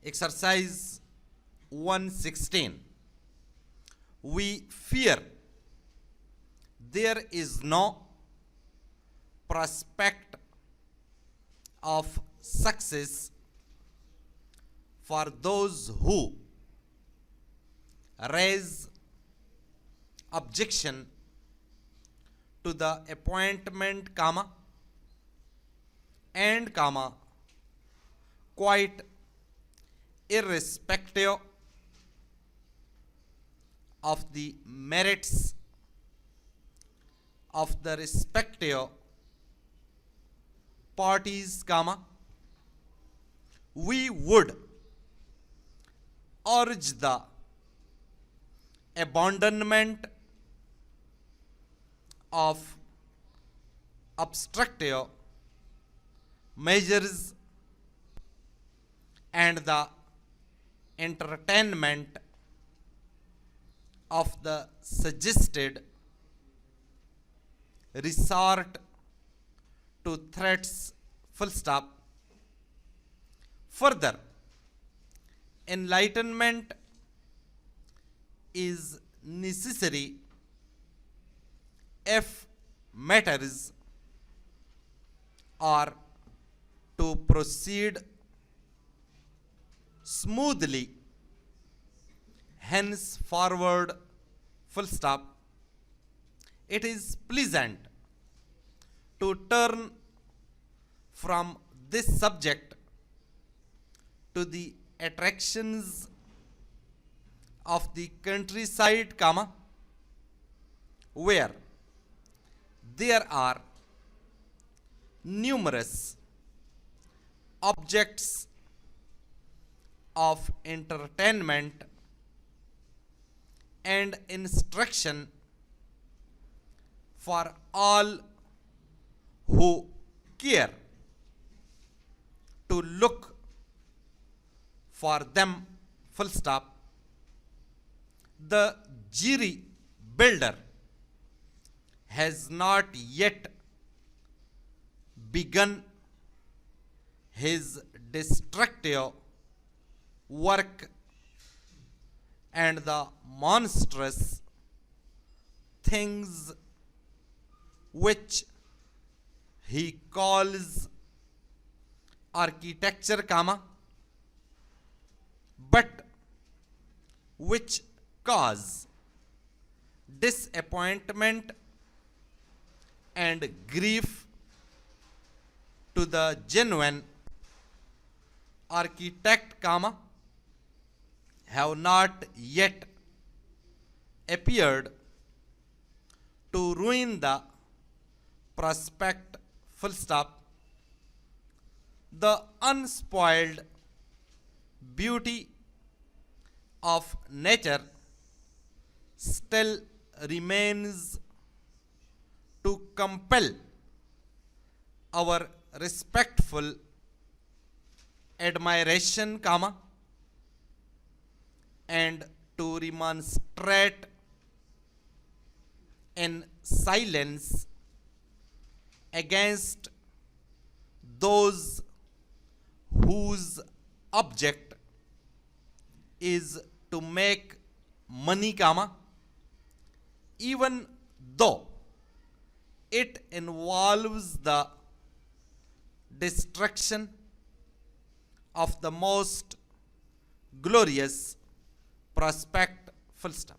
Exercise 116. We fear there is no prospect of success for those who raise objection to the appointment, and quite irrespective of the merits of the respective parties, we would urge the abandonment of obstructive measures and the entertainment of the suggested resort to threats, full stop. Further, enlightenment is necessary if matters are to proceed smoothly henceforward, full stop. It is pleasant to turn from this subject to the attractions of the countryside, where there are numerous objects of entertainment and instruction for all who care to look for them, full stop. The jury builder has not yet begun his destructive work, and the monstrous things which he calls architecture, but which cause disappointment and grief to the genuine architect, have not yet appeared to ruin the prospect, full stop. The unspoiled beauty of nature still remains to compel our respectful admiration, and to remonstrate in silence against those whose object is to make money, even though it involves the destruction of the most glorious prospect, full stop.